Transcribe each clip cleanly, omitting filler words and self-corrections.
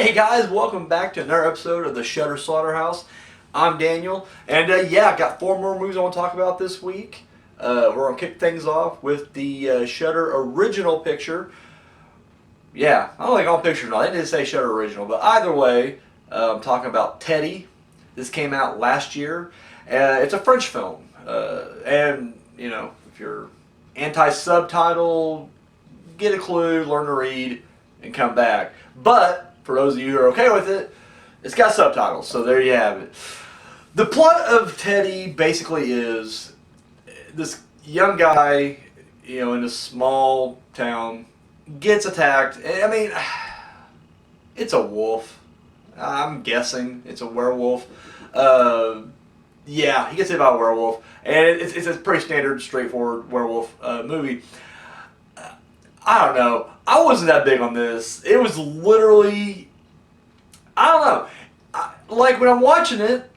Hey guys, welcome back to another episode of the Shudder Slaughterhouse. I'm Daniel, and I got 4 more movies I want to talk about this week. We're going to kick things off with the Shudder original picture. Yeah, I don't think all pictures now. They didn't say Shudder original, but either way, I'm talking about Teddy. This came out last year. It's a French film, and you know, if you're anti-subtitle, get a clue, learn to read, and come back. But for those of you who are okay with it, it's got subtitles, so there you have it. The plot of Teddy basically is this young guy, you know, in a small town, gets attacked. I mean, it's a wolf. I'm guessing it's a werewolf. Yeah, he gets hit by a werewolf, and it's a pretty standard, straightforward werewolf movie. I don't know. I wasn't that big on this. It was literally, I don't know. Like when I'm watching it,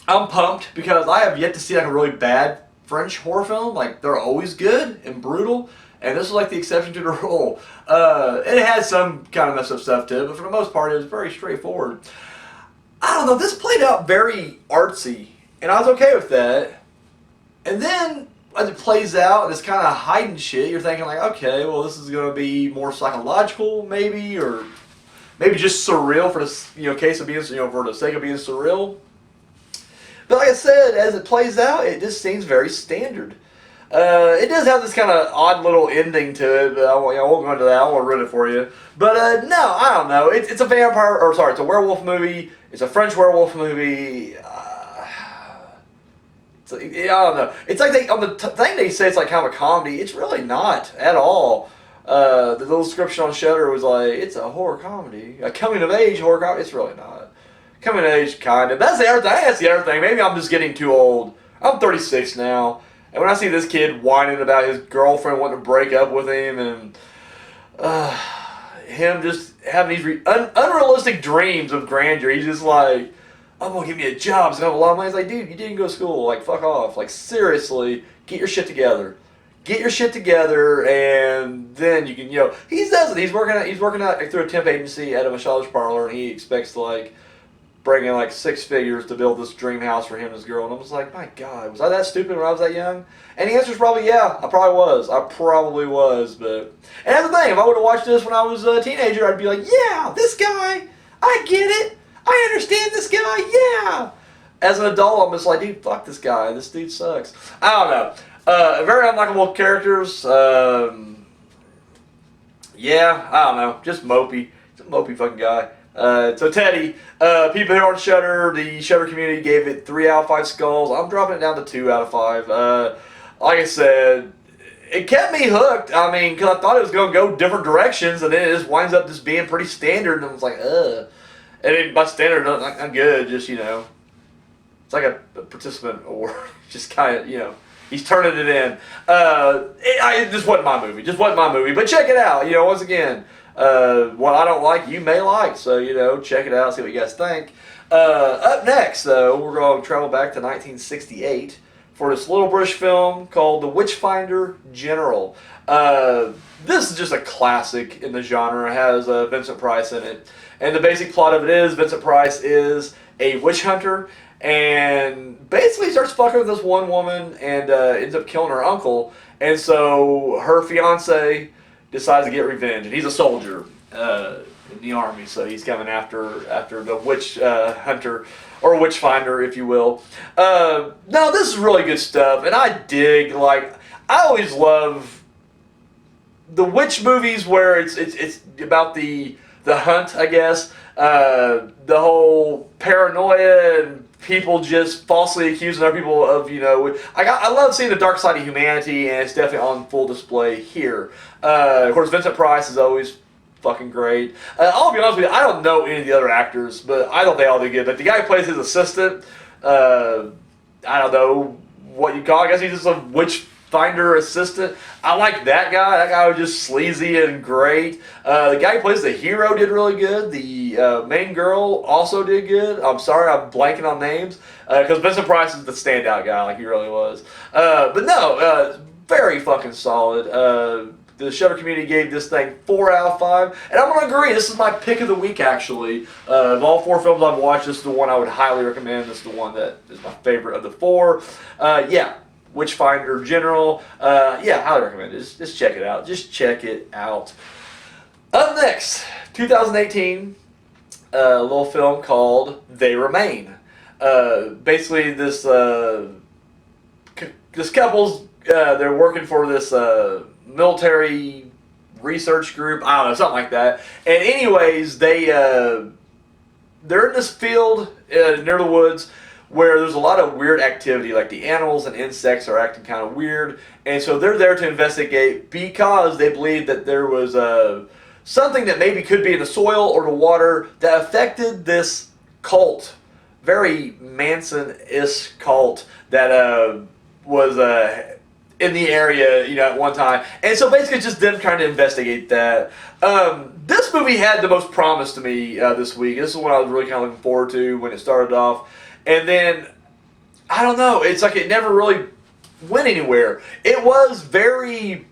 I'm pumped because I have yet to see like a really bad French horror film. Like they're always good and brutal, and this is like the exception to the rule. It had some kind of messed up stuff to it, but for the most part, it was very straightforward. I don't know. This played out very artsy, and I was okay with that. And then as it plays out and it's kind of hiding shit, you're thinking like, okay, well this is going to be more psychological maybe, or maybe just surreal for the case of being, for the sake of being surreal. But like I said, as it plays out, it just seems very standard. It does have this kind of odd little ending to it, but I won't go into that. I won't ruin it for you. But no, I don't know. It's a vampire, or sorry, it's a werewolf movie. It's a French werewolf movie. I don't know. It's like on the thing they say it's like kind of a comedy. It's really not at all. The little description on Shudder was like, it's a horror comedy, a coming of age horror comedy. It's really not. Coming of age kind of. That's the other thing. That's the other thing. Maybe I'm just getting too old. I'm 36 now, and when I see this kid whining about his girlfriend wanting to break up with him and him just having these unrealistic dreams of grandeur, he's just like, I'm going to give me a job, it's going to have a lot of money. He's like, dude, you didn't go to school. Like, fuck off. Like, seriously, get your shit together. Get your shit together, and then you can, he does it. He's working out through a temp agency at a massage parlor, and he expects to, like, bring in, like, 6 figures to build this dream house for him and his girl. And I was like, my God, was I that stupid when I was that young? And the answer is probably, yeah, I probably was. But, and that's the thing, if I would have watched this when I was a teenager, I'd be like, yeah, this guy, I get it. I understand this guy, yeah. As an adult, I'm just like, dude, fuck this guy. This dude sucks. I don't know. Very unlikable characters. Yeah, I don't know. Just mopey. Just a mopey fucking guy. So Teddy, people here on Shudder, the Shudder community gave it 3 out of 5 skulls. I'm dropping it down to 2 out of 5. Like I said, it kept me hooked. I mean, because I thought it was going to go different directions, and then it just winds up just being pretty standard, and I was like, ugh. And then by standard, I'm good. Just, it's like a participant award. Just kind of, he's turning it in. It just wasn't my movie. But check it out. Once again, what I don't like, you may like. So, check it out, see what you guys think. Up next, though, we're going to travel back to 1968 for this little British film called The Witchfinder General. This is just a classic in the genre. It has Vincent Price in it. And the basic plot of it is Vincent Price is a witch hunter and basically starts fucking with this one woman and ends up killing her uncle. And so her fiance decides to get revenge. And he's a soldier in the army, so he's coming after the witch hunter or witch finder, if you will. No, this is really good stuff, and I dig. Like, I always love the witch movies where it's about the hunt, I guess. The whole paranoia and people just falsely accusing other people of, I love seeing the dark side of humanity, and it's definitely on full display here. Of course, Vincent Price is always fucking great. I'll be honest with you, I don't know any of the other actors, but I thought they all did good. But the guy who plays his assistant, I don't know what you call it. I guess he's just a Witchfinder assistant. I like that guy. That guy was just sleazy and great. The guy who plays the hero did really good. The main girl also did good. I'm sorry, I'm blanking on names. Because Vincent Price is the standout guy, like he really was. But no, very fucking solid. the Shudder community gave this thing 4 out of 5, and I'm gonna agree. This is my pick of the week, actually. Of all 4 films I've watched, this is the one I would highly recommend. This is the one that is my favorite of the 4. Yeah, Witchfinder General. Yeah, highly recommend it. Just check it out. Just check it out. Up next, 2018, a little film called They Remain. Basically, this couple's they're working for this military research group. I don't know, something like that. And anyways, they're in this field near the woods where there's a lot of weird activity, like the animals and insects are acting kind of weird, and so they're there to investigate because they believe that there was something that maybe could be in the soil or the water that affected this cult, very Manson-esque cult that was in the area, at one time. And so basically it's just them trying to investigate that. This movie had the most promise to me this week. This is what I was really kind of looking forward to when it started off. And then, I don't know, it's like it never really went anywhere. It was very,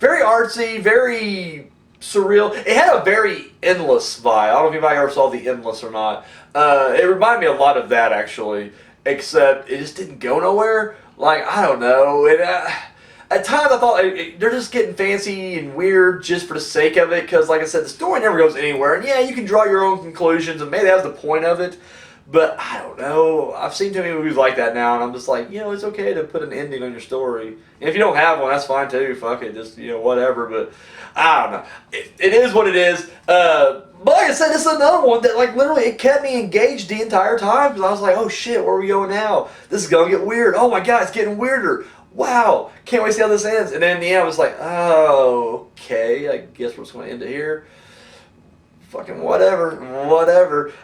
very artsy, very surreal. It had a very Endless vibe. I don't know if anybody ever saw The Endless or not. It reminded me a lot of that, actually, except it just didn't go nowhere. Like, I don't know. At times I thought they're just getting fancy and weird just for the sake of it, because, like I said, the story never goes anywhere. And yeah, you can draw your own conclusions, and maybe that's the point of it. But I don't know. I've seen too many movies like that now, and I'm just like, it's okay to put an ending on your story. And if you don't have one, that's fine too. Fuck it, just whatever. But I don't know. It is what it is. But like I said, this is another one that literally it kept me engaged the entire time, because I was like, oh shit, where are we going now? This is gonna get weird. Oh my god, it's getting weirder. Wow, can't wait to see how this ends. And then in the end, I was like, oh, okay, I guess we're just gonna end it here. Fucking whatever.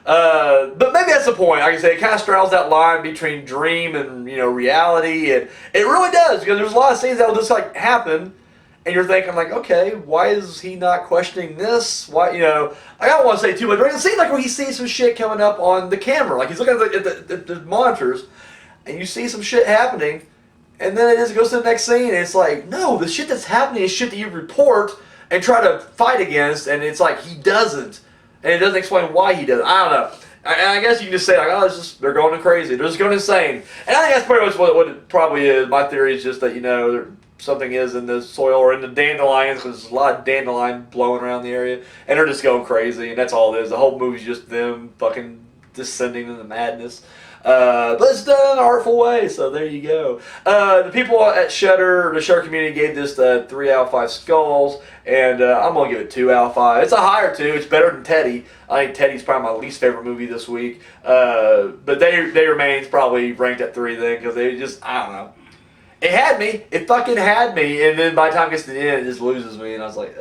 But maybe that's the point. Like I say, it kind of straddles that line between dream and reality, and it really does, because there's a lot of scenes that will just happen, and you're thinking okay, why is he not questioning this? Why I don't want to say too much, but it seems like when he sees some shit coming up on the camera, he's looking at the monitors, and you see some shit happening, and then it just goes to the next scene, and it's like, no, the shit that's happening is shit that you report and try to fight against, and it's like he doesn't, and it doesn't explain why he doesn't. I don't know. I guess you can just say it's just they're going crazy, they're just going insane, and I think that's pretty much what it probably is. My theory is just that something is in the soil or in the dandelions, because there's a lot of dandelion blowing around the area, and they're just going crazy, and that's all it is. The whole movie's just them fucking descending into madness. But it's done in an artful way, so there you go. The people at Shudder, the Shudder community, gave this 3 out of 5 skulls, and I'm going to give it 2 out of 5. It's a higher 2. It's better than Teddy. I think Teddy's probably my least favorite movie this week. But They Remain's probably ranked at 3 then, because they just, I don't know. It had me. It fucking had me. And then by the time it gets to the end, it just loses me. And I was like,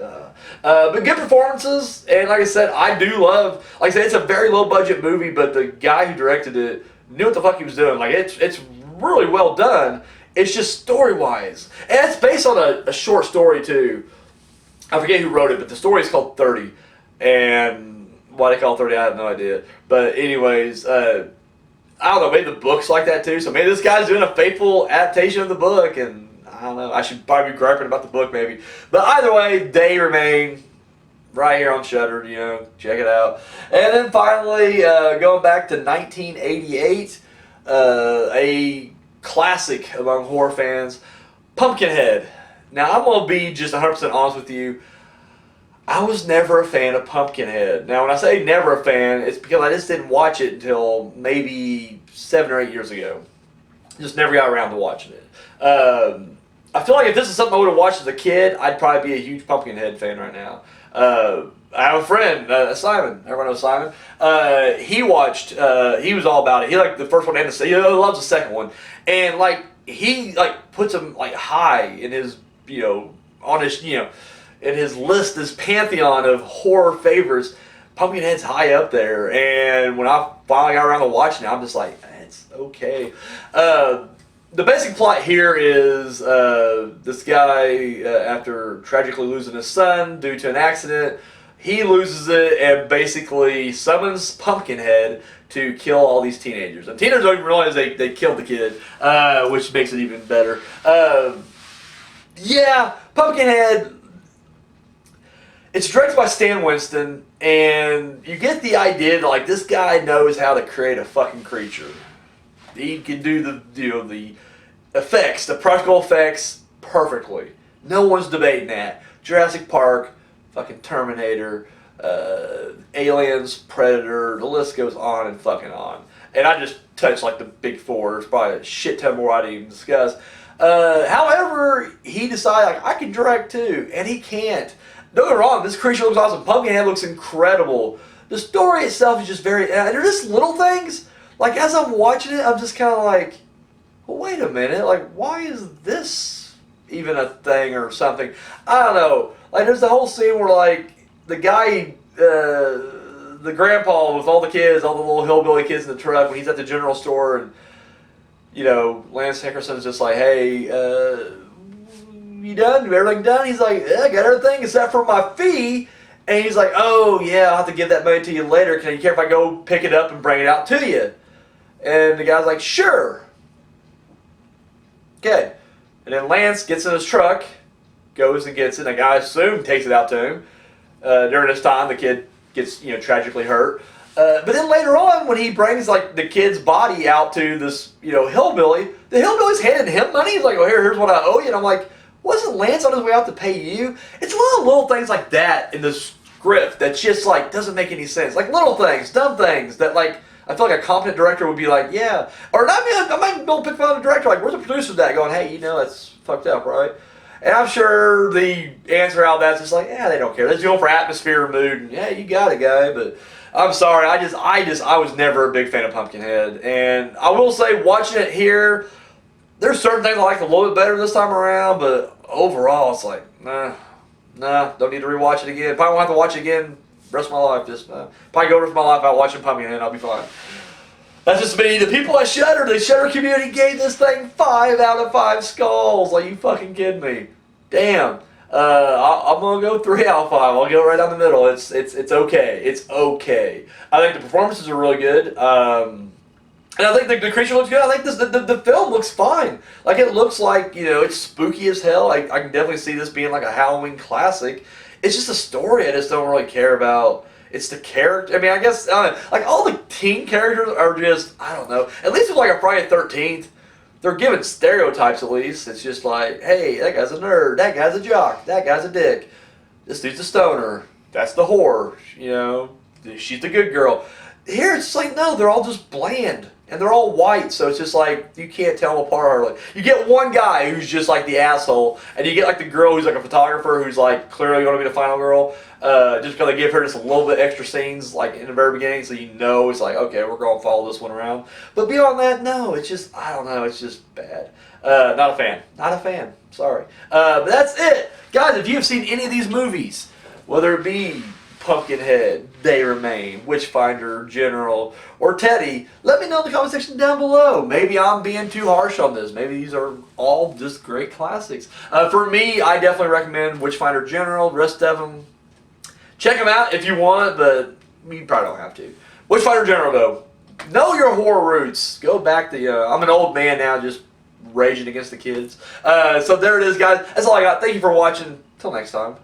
but good performances. And like I said, I do love, like I said, it's a very low budget movie, but the guy who directed it knew what the fuck he was doing. It's really well done. It's just story-wise. And it's based on a short story, too. I forget who wrote it, but the story is called 30. And why they call it 30, I have no idea. But anyways, I don't know, maybe the book's like that too, so maybe this guy's doing a faithful adaptation of the book, and I don't know, I should probably be griping about the book maybe. But either way, They Remain, right here on Shudder, check it out. And then finally, going back to 1988, a classic among horror fans, Pumpkinhead. Now, I'm going to be just 100% honest with you. I was never a fan of Pumpkinhead. Now, when I say never a fan, it's because I just didn't watch it until maybe 7 or 8 years ago. Just never got around to watching it. I feel like if this is something I would have watched as a kid, I'd probably be a huge Pumpkinhead fan right now. I have a friend, Simon. Everyone knows Simon. He watched. He was all about it. He liked the first one and the second. He loves the second one, and he puts him high in his on his in his list, this pantheon of horror favorites. Pumpkinhead's high up there, and when I finally got around to watching it, I'm just like, it's okay. The basic plot here is this guy, after tragically losing his son due to an accident, he loses it and basically summons Pumpkinhead to kill all these teenagers. And teenagers don't even realize they killed the kid, which makes it even better. Yeah, Pumpkinhead. It's directed by Stan Winston, and you get the idea that like this guy knows how to create a fucking creature. He can do the effects, the practical effects perfectly. No one's debating that. Jurassic Park, fucking Terminator, Aliens, Predator, the list goes on and fucking on. And I just touched like the big four. There's probably a shit ton more I didn't even discuss. However, he decided like I can direct too, and he can't. Don't get me wrong, this creature looks awesome. Pumpkinhead looks incredible. The story itself is just very. And they're just little things. Like as I'm watching it, I'm just kind of like, well, wait a minute. Like, why is this even a thing or something? I don't know. Like, there's the whole scene where like the guy, the grandpa with all the kids, all the little hillbilly kids in the truck, when he's at the general store, and you know, Lance Henderson's just like, hey, you done? Everything done? He's like, yeah, I got everything except for my fee. And he's like, oh yeah, I'll have to give that money to you later. Can you care if I go pick it up and bring it out to you? And the guy's like, sure. Okay. And then Lance gets in his truck, goes and gets it. And the guy, I assume, takes it out to him. During this time, the kid gets, tragically hurt. But then later on, when he brings like the kid's body out to this, hillbilly, the hillbilly's handing him money. He's like, "Oh, here's what I owe you." And I'm like, wasn't Lance on his way out to pay you? It's a lot of little things like that in the script that just like doesn't make any sense. Like little things, dumb things that like I feel like a competent director would be like, yeah. Or not me. I might go pick on the director. Like, where's the producer of that? Going, hey, that's fucked up, right? And I'm sure the answer out of that's just like, yeah, they don't care. They're just going for atmosphere and mood. And yeah, you got it, guy, but. I'm sorry, I was never a big fan of Pumpkinhead. And I will say, watching it here, there's certain things I like a little bit better this time around, but overall, it's like, nah, don't need to rewatch it again. Probably won't have to watch it again the rest of my life. Just probably go the rest of my life out watching Pumpkinhead, I'll be fine. That's just me. The people at Shudder, the Shudder community gave this thing 5 out of 5 skulls. Like, you fucking kidding me? Damn. I'm gonna go 3 out of 5. I'll go right down the middle. It's okay. It's okay. I think the performances are really good. And I think the creature looks good. I think the film looks fine. Like it looks like it's spooky as hell. I can definitely see this being like a Halloween classic. It's just a story I just don't really care about. It's the character. I mean, I guess like all the teen characters are just I don't know. At least with like a Friday the 13th. They're given stereotypes at least. It's just like, hey, that guy's a nerd, that guy's a jock, that guy's a dick, this dude's a stoner, that's the whore, she's the good girl. Here it's like, no, they're all just bland. And they're all white, so it's just like, you can't tell them apart hardly. You get one guy who's just like the asshole, and you get like the girl who's like a photographer who's like clearly going to be the final girl, just because they give her just a little bit extra scenes like in the very beginning, so it's like, okay, we're going to follow this one around. But beyond that, no, it's just, I don't know, it's just bad. Not a fan, sorry. But that's it. Guys, if you have seen any of these movies, whether it be Pumpkinhead, They Remain, Witchfinder General, or Teddy, let me know in the comment section down below. Maybe I'm being too harsh on this. Maybe these are all just great classics. For me, I definitely recommend Witchfinder General. The rest of them, check them out if you want, but you probably don't have to. Witchfinder General, though, know your horror roots. Go back to, I'm an old man now, just raging against the kids. So there it is, guys. That's all I got. Thank you for watching. Till next time.